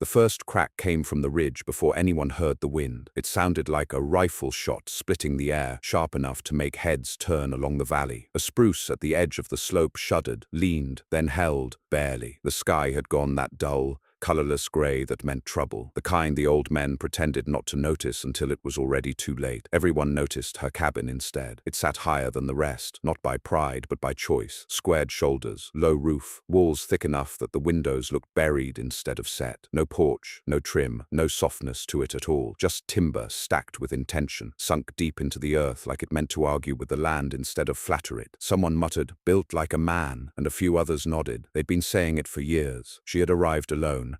The first crack came from the ridge before anyone heard the wind. It sounded like a rifle shot splitting the air, sharp enough to make heads turn along the valley. A spruce at the edge of the slope shuddered, leaned, then held, barely. The sky had gone that dull, colorless gray that meant trouble, the kind the old men pretended not to notice until it was already too late. Everyone noticed her cabin instead. It sat higher than the rest, not by pride but by choice. Squared shoulders, low roof, walls thick enough that the windows looked buried instead of set. No porch, no trim, no softness to it at all. Just timber stacked with intention, sunk deep into the earth like it meant to argue with the land instead of flatter it. Someone muttered, "Built like a man," and a few others nodded. They'd been saying it for years. She had arrived alone,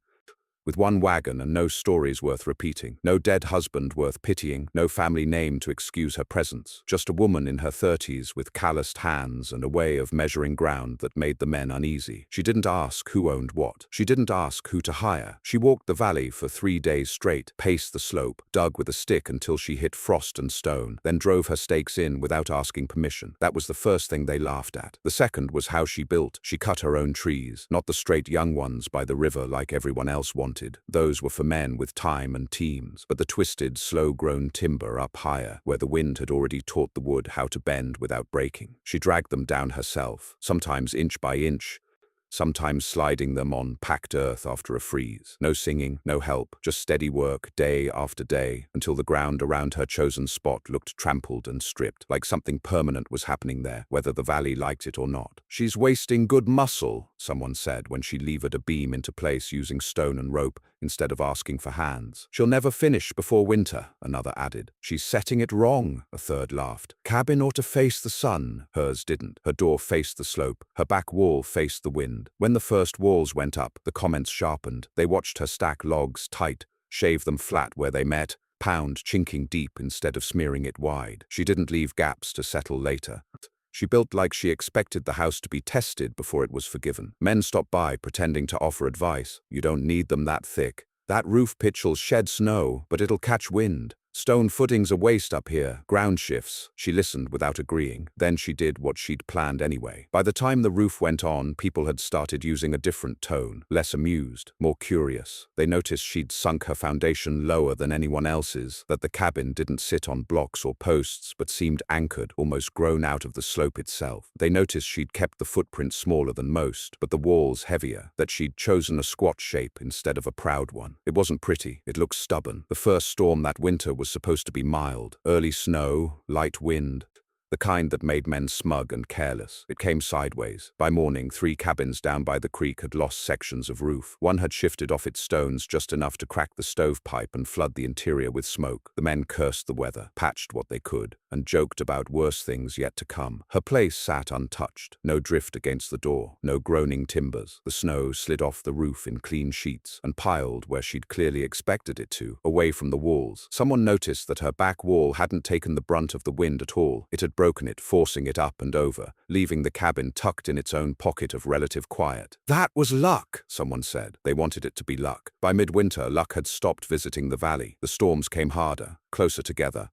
with one wagon and no stories worth repeating, no dead husband worth pitying, no family name to excuse her presence, just a woman in her 30s with calloused hands and a way of measuring ground that made the men uneasy. She didn't ask who owned what. She didn't ask who to hire. She walked the valley for 3 days straight, paced the slope, dug with a stick until she hit frost and stone, then drove her stakes in without asking permission. That was the first thing they laughed at. The second was how she built. She cut her own trees, not the straight young ones by the river like everyone else wanted. Those were for men with time and teams, but the twisted, slow-grown timber up higher, where the wind had already taught the wood how to bend without breaking. She dragged them down herself, sometimes inch by inch, sometimes sliding them on packed earth after a freeze. No singing, no help, just steady work, day after day, until the ground around her chosen spot looked trampled and stripped, like something permanent was happening there, whether the valley liked it or not. "She's wasting good muscle," someone said when she levered a beam into place using stone and rope instead of asking for hands. "She'll never finish before winter," another added. "She's setting it wrong," a third laughed. "Cabin ought to face the sun." Hers didn't. Her door faced the slope. Her back wall faced the wind. When the first walls went up, the comments sharpened. They watched her stack logs tight, shave them flat where they met, pound chinking deep instead of smearing it wide. She didn't leave gaps to settle later. She built like she expected the house to be tested before it was forgiven. Men stopped by pretending to offer advice. "You don't need them that thick. That roof pitch'll shed snow, but it'll catch wind. Stone footing's a waste up here. Ground shifts." She listened without agreeing. Then she did what she'd planned anyway. By the time the roof went on, people had started using a different tone. Less amused, more curious. They noticed she'd sunk her foundation lower than anyone else's, that the cabin didn't sit on blocks or posts but seemed anchored, almost grown out of the slope itself. They noticed she'd kept the footprint smaller than most, but the walls heavier, that she'd chosen a squat shape instead of a proud one. It wasn't pretty. It looked stubborn. The first storm that winter was supposed to be mild. Early snow, light wind, the kind that made men smug and careless. It came sideways. By morning, 3 cabins down by the creek had lost sections of roof. One had shifted off its stones just enough to crack the stovepipe and flood the interior with smoke. The men cursed the weather, patched what they could, and joked about worse things yet to come. Her place sat untouched. No drift against the door, no groaning timbers. The snow slid off the roof in clean sheets and piled where she'd clearly expected it to, away from the walls. Someone noticed that her back wall hadn't taken the brunt of the wind at all. It had broken it, forcing it up and over, leaving the cabin tucked in its own pocket of relative quiet. "That was luck," someone said. They wanted it to be luck. By midwinter, luck had stopped visiting the valley. The storms came harder, closer together.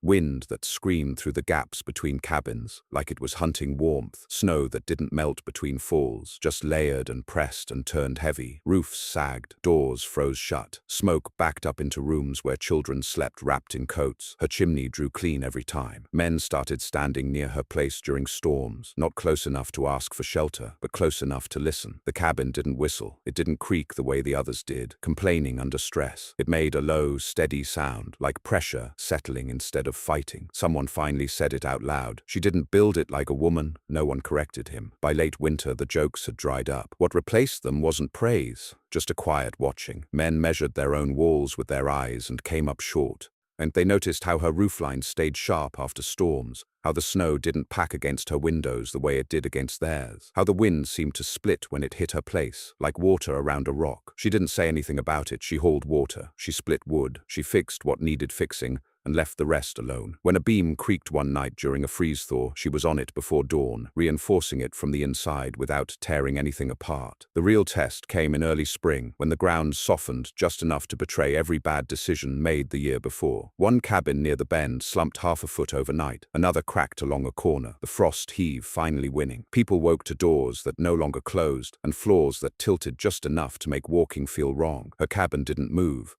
Wind that screamed through the gaps between cabins, like it was hunting warmth. Snow that didn't melt between falls, just layered and pressed and turned heavy. Roofs sagged, doors froze shut. Smoke backed up into rooms where children slept wrapped in coats. Her chimney drew clean every time. Men started standing near her place during storms, not close enough to ask for shelter, but close enough to listen. The cabin didn't whistle. It didn't creak the way the others did, complaining under stress. It made a low, steady sound, like pressure settling instead of fighting. Someone finally said it out loud. She didn't build it like a woman. No one corrected him. By late winter, the jokes had dried up. What replaced them wasn't praise, just a quiet watching. Men measured their own walls with their eyes and came up short. And they noticed how her roofline stayed sharp after storms, how the snow didn't pack against her windows the way it did against theirs, how the wind seemed to split when it hit her place, like water around a rock. She didn't say anything about it. She hauled water, she split wood, she fixed what needed fixing, and left the rest alone. When a beam creaked one night during a freeze-thaw, she was on it before dawn, reinforcing it from the inside without tearing anything apart. The real test came in early spring, when the ground softened just enough to betray every bad decision made the year before. One cabin near the bend slumped half a foot overnight, another cracked along a corner, the frost heave finally winning. People woke to doors that no longer closed, and floors that tilted just enough to make walking feel wrong. Her cabin didn't move.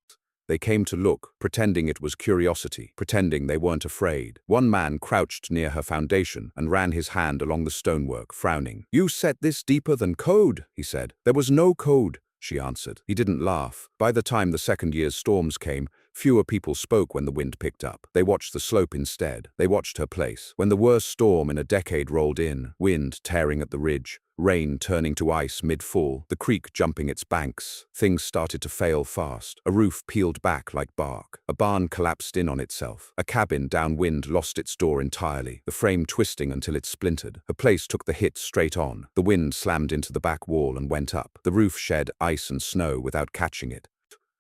They came to look, pretending it was curiosity, pretending they weren't afraid. One man crouched near her foundation and ran his hand along the stonework, frowning. "You set this deeper than code," he said. "There was no code," she answered. He didn't laugh. By the time the second year's storms came, fewer people spoke when the wind picked up. They watched the slope instead. They watched her place. When the worst storm in a decade rolled in, wind tearing at the ridge, rain turning to ice mid-fall, the creek jumping its banks, things started to fail fast. A roof peeled back like bark. A barn collapsed in on itself. A cabin downwind lost its door entirely, the frame twisting until it splintered. Her place took the hit straight on. The wind slammed into the back wall and went up. The roof shed ice and snow without catching it.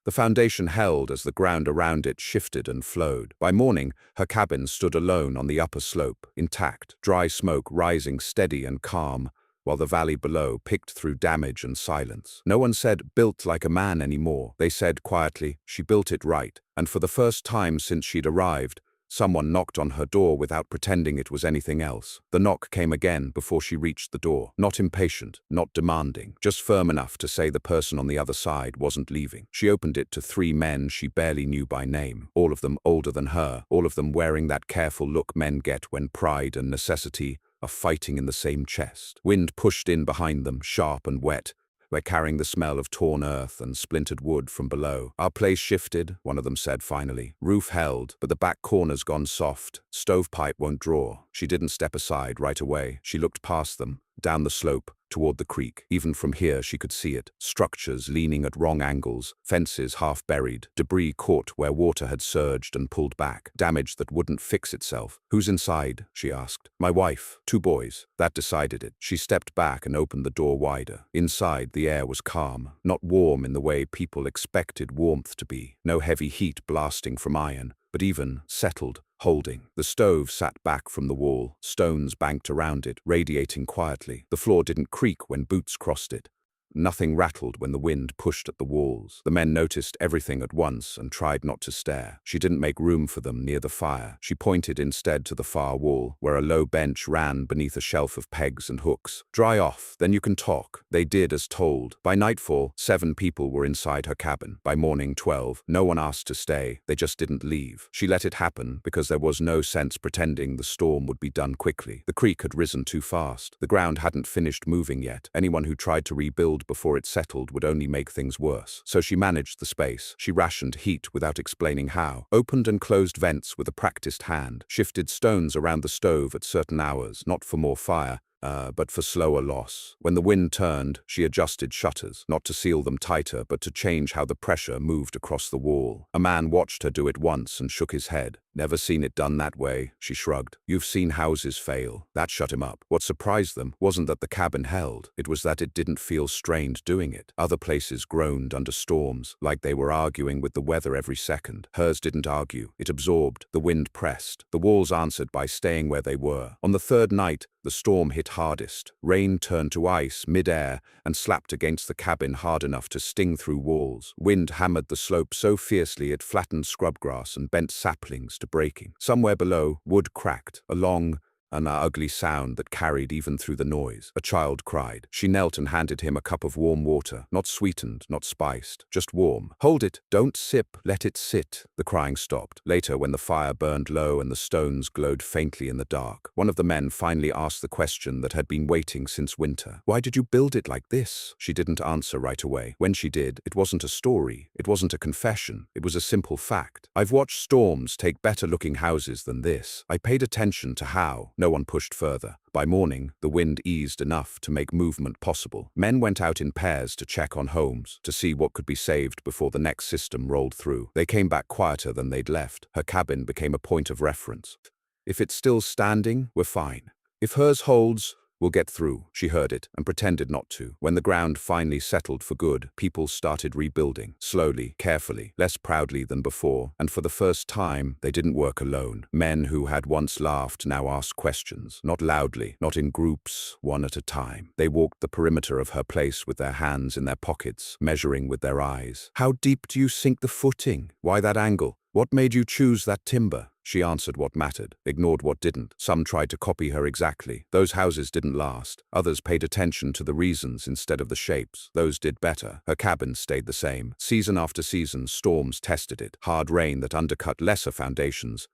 The foundation held as the ground around it shifted and flowed. By morning, her cabin stood alone on the upper slope, intact, dry smoke rising steady and calm, while the valley below picked through damage and silence. No one said, "built like a man" anymore. They said quietly, "She built it right." And for the first time since she'd arrived, someone knocked on her door without pretending it was anything else. The knock came again before she reached the door. Not impatient, not demanding, just firm enough to say the person on the other side wasn't leaving. She opened it to three men she barely knew by name, all of them older than her, all of them wearing that careful look men get when pride and necessity are fighting in the same chest. Wind pushed in behind them, sharp and wet. We're carrying the smell of torn earth and splintered wood from below. "Our place shifted," one of them said finally. "Roof held, but the back corner's gone soft. Stovepipe won't draw." She didn't step aside right away. She looked past them, down the slope, toward the creek. Even from here she could see it. Structures leaning at wrong angles, fences half buried, debris caught where water had surged and pulled back, damage that wouldn't fix itself. "Who's inside?" she asked. "My wife, 2 boys." That decided it. She stepped back and opened the door wider. Inside, the air was calm, not warm in the way people expected warmth to be. No heavy heat blasting from iron, but even, settled, holding. The stove sat back from the wall, stones banked around it, radiating quietly. The floor didn't creak when boots crossed it. Nothing rattled when the wind pushed at the walls. The men noticed everything at once and tried not to stare. She didn't make room for them near the fire. She pointed instead to the far wall, where a low bench ran beneath a shelf of pegs and hooks. "Dry off, then you can talk." They did as told. By nightfall, 7 people were inside her cabin. By morning, 12. No one asked to stay. They just didn't leave. She let it happen because there was no sense pretending the storm would be done quickly. The creek had risen too fast. The ground hadn't finished moving yet. Anyone who tried to rebuild before it settled would only make things worse. So she managed the space. She rationed heat without explaining how, opened and closed vents with a practiced hand, shifted stones around the stove at certain hours, not for more fire, but for slower loss. When the wind turned, she adjusted shutters, not to seal them tighter, but to change how the pressure moved across the wall. A man watched her do it once and shook his head. "Never seen it done that way," she shrugged. "You've seen houses fail." That shut him up. What surprised them wasn't that the cabin held, it was that it didn't feel strained doing it. Other places groaned under storms, like they were arguing with the weather every second. Hers didn't argue. It absorbed. The wind pressed. The walls answered by staying where they were. On the third night, the storm hit hardest. Rain turned to ice mid-air and slapped against the cabin hard enough to sting through walls. Wind hammered the slope so fiercely it flattened scrubgrass and bent saplings to breaking. Somewhere below, wood cracked, a long, an ugly sound that carried even through the noise. A child cried. She knelt and handed him a cup of warm water, not sweetened, not spiced, just warm. "Hold it, don't sip, let it sit." The crying stopped. Later, when the fire burned low and the stones glowed faintly in the dark, one of the men finally asked the question that had been waiting since winter. "Why did you build it like this?" She didn't answer right away. When she did, it wasn't a story, it wasn't a confession, it was a simple fact. "I've watched storms take better-looking houses than this. I paid attention to how." No one pushed further. By morning, the wind eased enough to make movement possible. Men went out in pairs to check on homes, to see what could be saved before the next system rolled through. They came back quieter than they'd left. Her cabin became a point of reference. "If it's still standing, we're fine. If hers holds, "We'll get through." She heard it and pretended not to. When the ground finally settled for good, people started rebuilding, slowly, carefully, less proudly than before, and for the first time, they didn't work alone. Men who had once laughed now asked questions, not loudly, not in groups, one at a time. They walked the perimeter of her place with their hands in their pockets, measuring with their eyes. "How deep do you sink the footing? Why that angle? What made you choose that timber?" She answered what mattered, ignored what didn't. Some tried to copy her exactly. Those houses didn't last. Others paid attention to the reasons instead of the shapes. Those did better. Her cabin stayed the same. Season after season, storms tested it. Hard rain that undercut lesser foundations.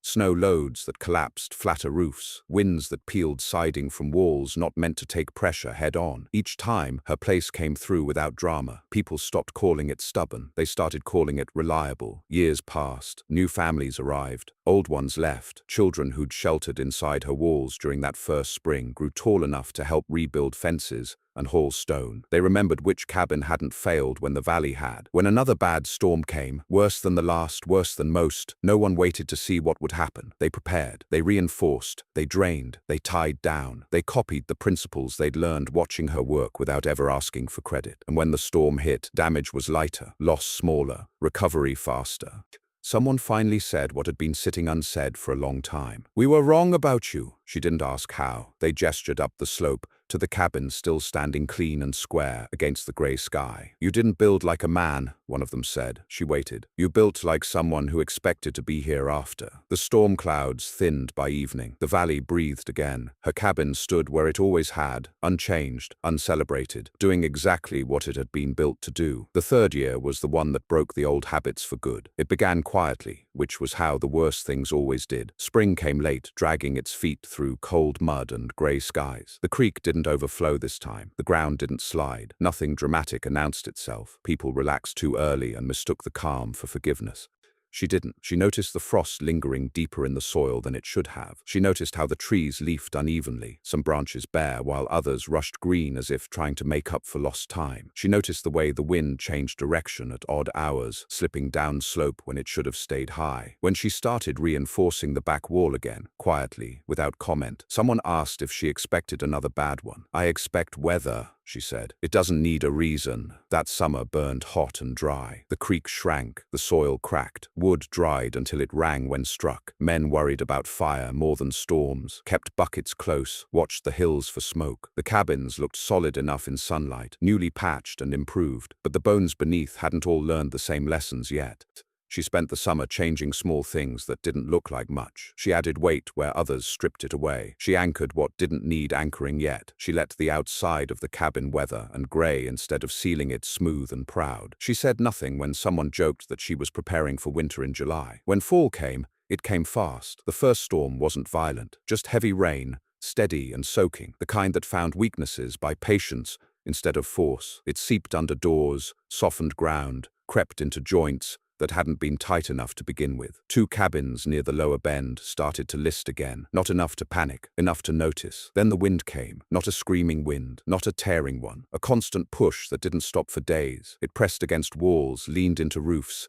Snow loads that collapsed flatter roofs, winds that peeled siding from walls not meant to take pressure head-on. Each time, her place came through without drama. People stopped calling it stubborn. They started calling it reliable. Years passed. New families arrived. Old ones left. Children who'd sheltered inside her walls during that first spring grew tall enough to help rebuild fences and haul stone. They remembered which cabin hadn't failed when the valley had. When another bad storm came, worse than the last, worse than most, no one waited to see what would happen. They prepared, they reinforced, they drained, they tied down. They copied the principles they'd learned watching her work without ever asking for credit. And when the storm hit, damage was lighter, loss smaller, recovery faster. Someone finally said what had been sitting unsaid for a long time. "We were wrong about you." She didn't ask how. They gestured up the slope to the cabin still standing clean and square against the grey sky. "You didn't build like a man," one of them said. She waited. "You built like someone who expected to be here after." The storm clouds thinned by evening. The valley breathed again. Her cabin stood where it always had, unchanged, uncelebrated, doing exactly what it had been built to do. The third year was the one that broke the old habits for good. It began quietly, which was how the worst things always did. Spring came late, dragging its feet through cold mud and grey skies. The creek didn't overflow this time. The ground didn't slide. Nothing dramatic announced itself. People relaxed too early and mistook the calm for forgiveness. She didn't. She noticed the frost lingering deeper in the soil than it should have. She noticed how the trees leafed unevenly, some branches bare while others rushed green as if trying to make up for lost time. She noticed the way the wind changed direction at odd hours, slipping down slope when it should have stayed high. When she started reinforcing the back wall again, quietly, without comment, someone asked if she expected another bad one. "I expect weather," she said. "It doesn't need a reason." That summer burned hot and dry. The creek shrank, the soil cracked, wood dried until it rang when struck. Men worried about fire more than storms, kept buckets close, watched the hills for smoke. The cabins looked solid enough in sunlight, newly patched and improved, but the bones beneath hadn't all learned the same lessons yet. She spent the summer changing small things that didn't look like much. She added weight where others stripped it away. She anchored what didn't need anchoring yet. She let the outside of the cabin weather and grey instead of sealing it smooth and proud. She said nothing when someone joked that she was preparing for winter in July. When fall came, it came fast. The first storm wasn't violent, just heavy rain, steady and soaking, the kind that found weaknesses by patience instead of force. It seeped under doors, softened ground, crept into joints that hadn't been tight enough to begin with. 2 cabins near the lower bend started to list again, not enough to panic, enough to notice. Then the wind came, not a screaming wind, not a tearing one, a constant push that didn't stop for days. It pressed against walls, leaned into roofs,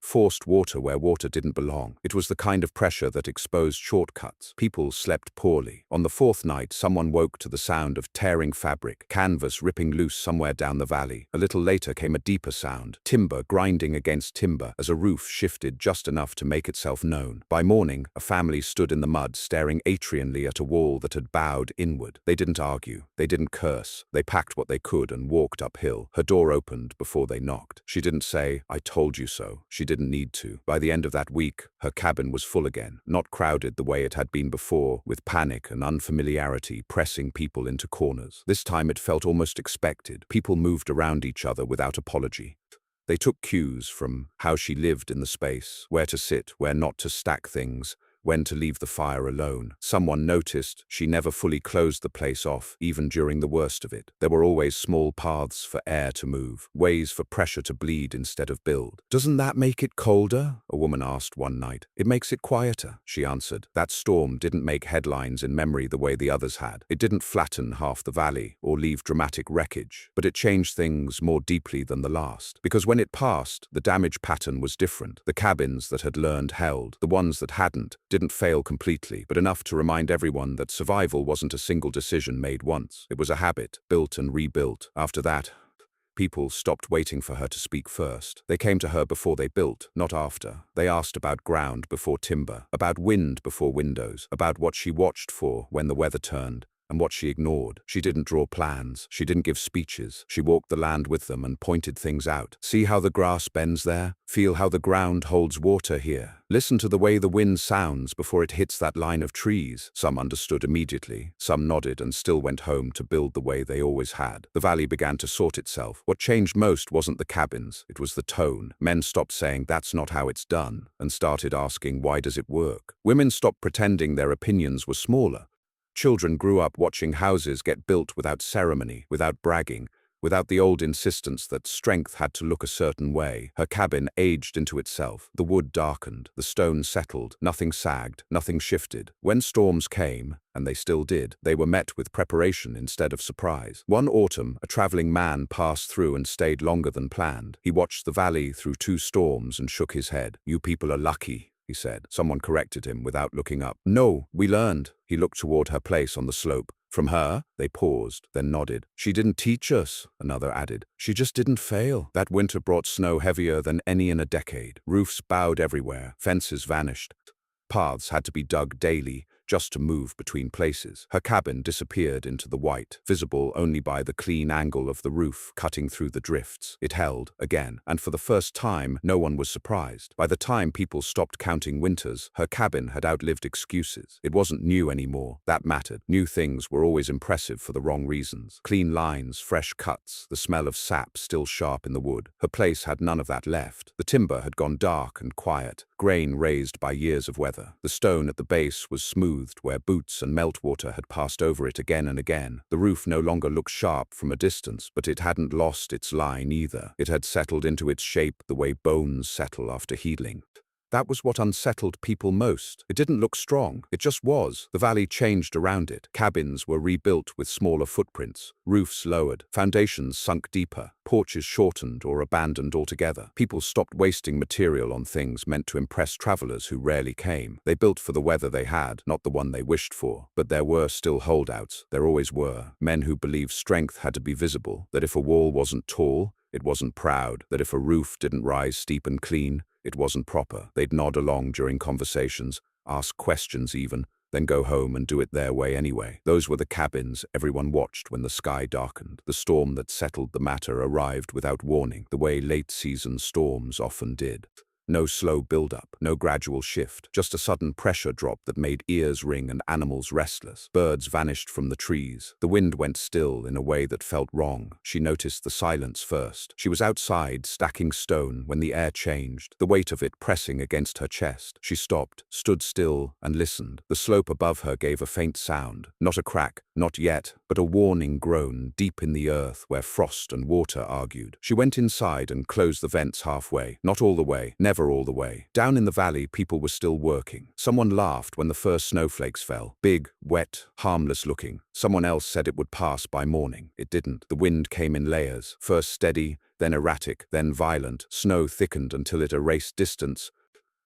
forced water where water didn't belong. It was the kind of pressure that exposed shortcuts. People slept poorly. On the 4th night, someone woke to the sound of tearing fabric, canvas ripping loose somewhere down the valley. A little later came a deeper sound, timber grinding against timber as a roof shifted just enough to make itself known. By morning, a family stood in the mud staring atrianly at a wall that had bowed inward. They didn't argue. They didn't curse. They packed what they could and walked uphill. Her door opened before they knocked. She didn't say, "I told you so." She didn't need to. By the end of that week, her cabin was full again, not crowded the way it had been before, with panic and unfamiliarity pressing people into corners. This time it felt almost expected. People moved around each other without apology. They took cues from how she lived in the space, where to sit, where not to stack things, when to leave the fire alone. Someone noticed she never fully closed the place off, even during the worst of it. There were always small paths for air to move, ways for pressure to bleed instead of build. "Doesn't that make it colder?" a woman asked one night. "It makes it quieter," she answered. That storm didn't make headlines in memory the way the others had. It didn't flatten half the valley or leave dramatic wreckage, but it changed things more deeply than the last. Because when it passed, the damage pattern was different. The cabins that had learned held. The ones that hadn't didn't fail completely, but enough to remind everyone that survival wasn't a single decision made once. It was a habit, built and rebuilt. After that, people stopped waiting for her to speak first. They came to her before they built, not after. They asked about ground before timber, about wind before windows, about what she watched for when the weather turned, and what she ignored. She didn't draw plans. She didn't give speeches. She walked the land with them and pointed things out. See how the grass bends there? Feel how the ground holds water here. Listen to the way the wind sounds before it hits that line of trees. Some understood immediately. Some nodded and still went home to build the way they always had. The valley began to sort itself. What changed most wasn't the cabins. It was the tone. Men stopped saying, "That's not how it's done," and started asking, "Why does it work?" Women stopped pretending their opinions were smaller. Children grew up watching houses get built without ceremony, without bragging, without the old insistence that strength had to look a certain way. Her cabin aged into itself. The wood darkened, the stone settled, nothing sagged, nothing shifted. When storms came, and they still did, they were met with preparation instead of surprise. One autumn, a traveling man passed through and stayed longer than planned. He watched the valley through 2 storms and shook his head. "You people are lucky," he said. Someone corrected him without looking up. "No, we learned." He looked toward her place on the slope. "From her?" They paused, then nodded. "She didn't teach us," another added. "She just didn't fail." That winter brought snow heavier than any in a decade. Roofs bowed everywhere. Fences vanished. Paths had to be dug daily just to move between places. Her cabin disappeared into the white, visible only by the clean angle of the roof cutting through the drifts. It held, again, and for the first time, no one was surprised. By the time people stopped counting winters, her cabin had outlived excuses. It wasn't new anymore. That mattered. New things were always impressive for the wrong reasons. Clean lines, fresh cuts, the smell of sap still sharp in the wood. Her place had none of that left. The timber had gone dark and quiet, grain raised by years of weather. The stone at the base was smoothed where boots and meltwater had passed over it again and again. The roof no longer looked sharp from a distance, but it hadn't lost its line either. It had settled into its shape the way bones settle after healing. That was what unsettled people most. It didn't look strong. It just was. The valley changed around it. Cabins were rebuilt with smaller footprints. Roofs lowered. Foundations sunk deeper. Porches shortened or abandoned altogether. People stopped wasting material on things meant to impress travelers who rarely came. They built for the weather they had, not the one they wished for. But there were still holdouts. There always were. Men who believed strength had to be visible. That if a wall wasn't tall, it wasn't proud. That if a roof didn't rise steep and clean, it wasn't proper. They'd nod along during conversations, ask questions even, then go home and do it their way anyway. Those were the cabins everyone watched when the sky darkened. The storm that settled the matter arrived without warning, the way late-season storms often did. No slow build-up, no gradual shift, just a sudden pressure drop that made ears ring and animals restless. Birds vanished from the trees. The wind went still in a way that felt wrong. She noticed the silence first. She was outside, stacking stone, when the air changed, the weight of it pressing against her chest. She stopped, stood still, and listened. The slope above her gave a faint sound. Not a crack, not yet, but a warning groan deep in the earth where frost and water argued. She went inside and closed the vents halfway. Not all the way, never all the way. Down in the valley, people were still working. Someone laughed when the first snowflakes fell. Big, wet, harmless looking. Someone else said it would pass by morning. It didn't. The wind came in layers, first steady, then erratic, then violent. Snow thickened until it erased distance,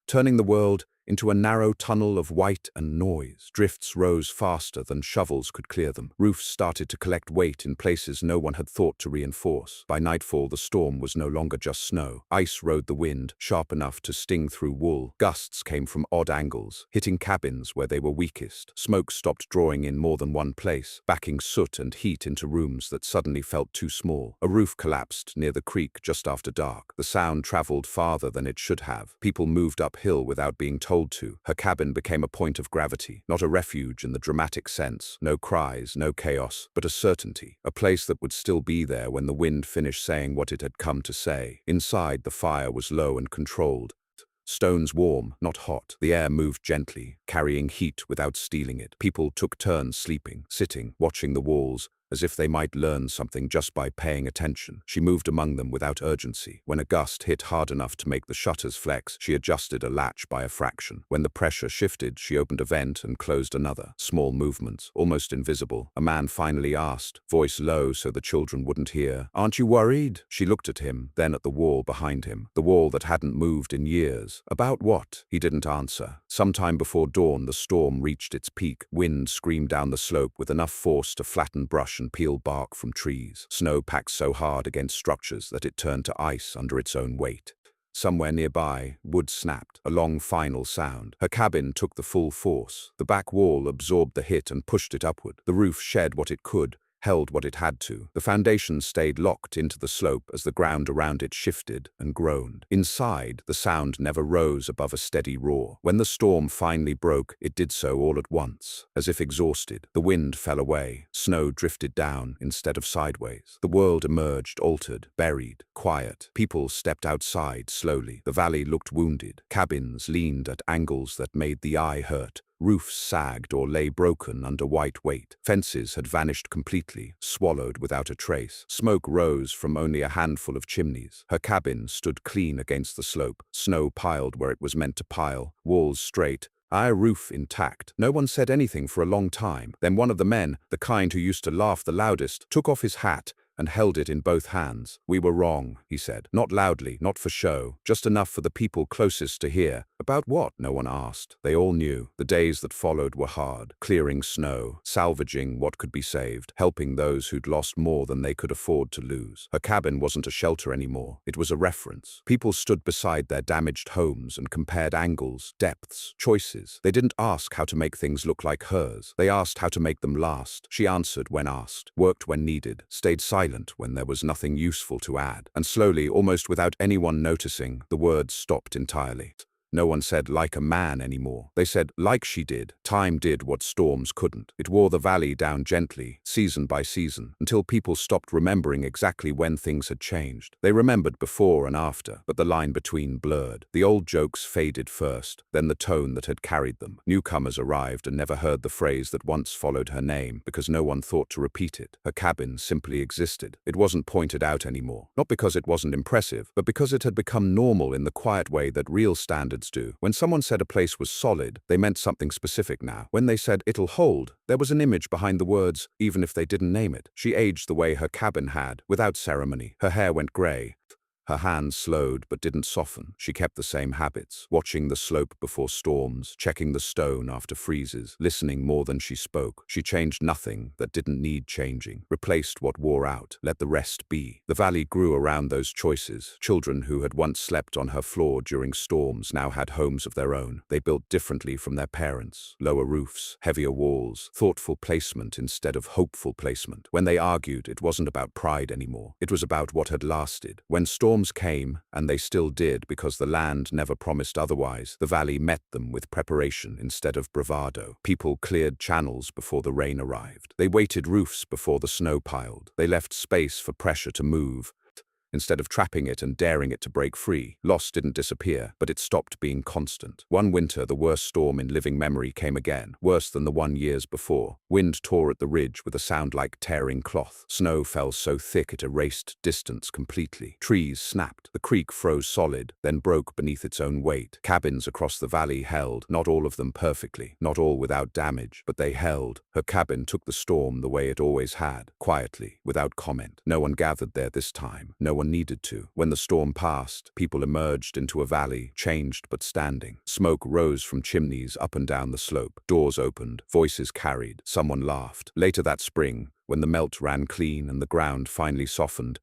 turning the world into a narrow tunnel of white and noise. Drifts rose faster than shovels could clear them. Roofs started to collect weight in places no one had thought to reinforce. By nightfall, the storm was no longer just snow. Ice rode the wind, sharp enough to sting through wool. Gusts came from odd angles, hitting cabins where they were weakest. Smoke stopped drawing in more than one place, backing soot and heat into rooms that suddenly felt too small. A roof collapsed near the creek just after dark. The sound traveled farther than it should have. People moved uphill without being told to. Her cabin became a point of gravity, not a refuge in the dramatic sense. No cries, no chaos, but a certainty. A place that would still be there when the wind finished saying what it had come to say. Inside, the fire was low and controlled. Stones warm, not hot. The air moved gently, carrying heat without stealing it. People took turns sleeping, sitting, watching the walls, as if they might learn something just by paying attention. She moved among them without urgency. When a gust hit hard enough to make the shutters flex, she adjusted a latch by a fraction. When the pressure shifted, she opened a vent and closed another. Small movements, almost invisible. A man finally asked, voice low so the children wouldn't hear, "Aren't you worried?" She looked at him, then at the wall behind him. The wall that hadn't moved in years. About what? He didn't answer. Sometime before dawn, the storm reached its peak. Wind screamed down the slope with enough force to flatten brush and peel bark from trees. Snow packed so hard against structures that it turned to ice under its own weight. Somewhere nearby, wood snapped, a long final sound. Her cabin took the full force. The back wall absorbed the hit and pushed it upward. The roof shed what it could, held what it had to. The foundation stayed locked into the slope as the ground around it shifted and groaned. Inside, the sound never rose above a steady roar. When the storm finally broke, it did so all at once. As if exhausted, the wind fell away. Snow drifted down instead of sideways. The world emerged, altered, buried, quiet. People stepped outside slowly. The valley looked wounded. Cabins leaned at angles that made the eye hurt. Roofs sagged or lay broken under white weight. Fences had vanished completely, swallowed without a trace. Smoke rose from only a handful of chimneys. Her cabin stood clean against the slope, snow piled where it was meant to pile, walls straight, our roof intact. No one said anything for a long time. Then one of the men, the kind who used to laugh the loudest, took off his hat and held it in both hands. "We were wrong," he said. Not loudly, not for show, just enough for the people closest to hear. About what? No one asked. They all knew. The days that followed were hard. Clearing snow, salvaging what could be saved, helping those who'd lost more than they could afford to lose. Her cabin wasn't a shelter anymore. It was a reference. People stood beside their damaged homes and compared angles, depths, choices. They didn't ask how to make things look like hers. They asked how to make them last. She answered when asked, worked when needed, stayed silent when there was nothing useful to add. And slowly, almost without anyone noticing, the words stopped entirely. No one said "like a man" anymore. They said "like she did." Time did what storms couldn't. It wore the valley down gently, season by season, until people stopped remembering exactly when things had changed. They remembered before and after, but the line between blurred. The old jokes faded first, then the tone that had carried them. Newcomers arrived and never heard the phrase that once followed her name, because no one thought to repeat it. Her cabin simply existed. It wasn't pointed out anymore. Not because it wasn't impressive, but because it had become normal in the quiet way that real standards do. When someone said a place was solid, they meant something specific now. When they said "it'll hold," there was an image behind the words, even if they didn't name it. She aged the way her cabin had, without ceremony. Her hair went gray. Her hands slowed but didn't soften. She kept the same habits, watching the slope before storms, checking the stone after freezes, listening more than she spoke. She changed nothing that didn't need changing, replaced what wore out, let the rest be. The valley grew around those choices. Children who had once slept on her floor during storms now had homes of their own. They built differently from their parents. Lower roofs, heavier walls, thoughtful placement instead of hopeful placement. When they argued, it wasn't about pride anymore. It was about what had lasted. When storms came, and they still did because the land never promised otherwise, the valley met them with preparation instead of bravado. People cleared channels before the rain arrived. They weighted roofs before the snow piled. They left space for pressure to move, instead of trapping it and daring it to break free. Loss didn't disappear, but it stopped being constant. One winter, the worst storm in living memory came again, worse than the one years before. Wind tore at the ridge with a sound like tearing cloth. Snow fell so thick it erased distance completely. Trees snapped. The creek froze solid, then broke beneath its own weight. Cabins across the valley held, not all of them perfectly, not all without damage, but they held. Her cabin took the storm the way it always had, quietly, without comment. No one gathered there this time. No one needed to. When the storm passed, people emerged into a valley, changed but standing. Smoke rose from chimneys up and down the slope. Doors opened, voices carried, someone laughed. Later that spring, when the melt ran clean and the ground finally softened,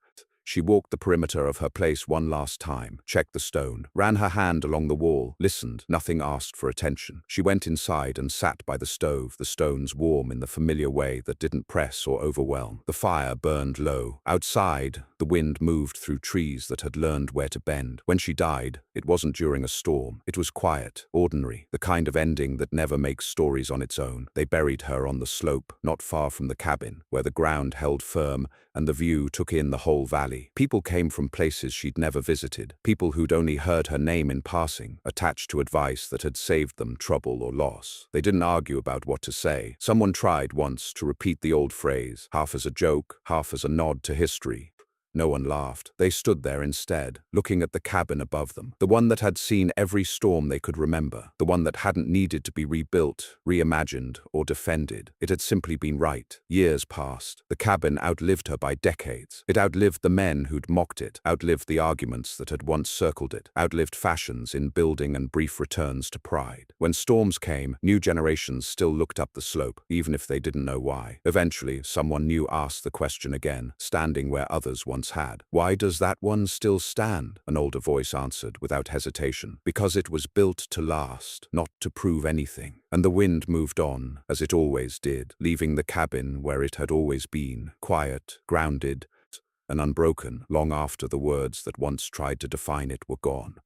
she walked the perimeter of her place one last time, checked the stone, ran her hand along the wall, listened. Nothing asked for attention. She went inside and sat by the stove, the stones warm in the familiar way that didn't press or overwhelm. The fire burned low. Outside, the wind moved through trees that had learned where to bend. When she died, it wasn't during a storm. It was quiet, ordinary, the kind of ending that never makes stories on its own. They buried her on the slope, not far from the cabin, where the ground held firm and the view took in the whole valley. daily. People came from places she'd never visited, people who'd only heard her name in passing, attached to advice that had saved them trouble or loss. They didn't argue about what to say. Someone tried once to repeat the old phrase, half as a joke, half as a nod to history. No one laughed. They stood there instead, looking at the cabin above them, the one that had seen every storm they could remember, the one that hadn't needed to be rebuilt, reimagined, or defended. It had simply been right. Years passed. The cabin outlived her by decades. It outlived the men who'd mocked it, outlived the arguments that had once circled it, outlived fashions in building and brief returns to pride. When storms came, new generations still looked up the slope, even if they didn't know why. Eventually, someone new asked the question again, standing where others once had. "Why does that one still stand?" An older voice answered without hesitation. "Because it was built to last, not to prove anything." And the wind moved on, as it always did, leaving the cabin where it had always been, quiet, grounded, and unbroken, long after the words that once tried to define it were gone.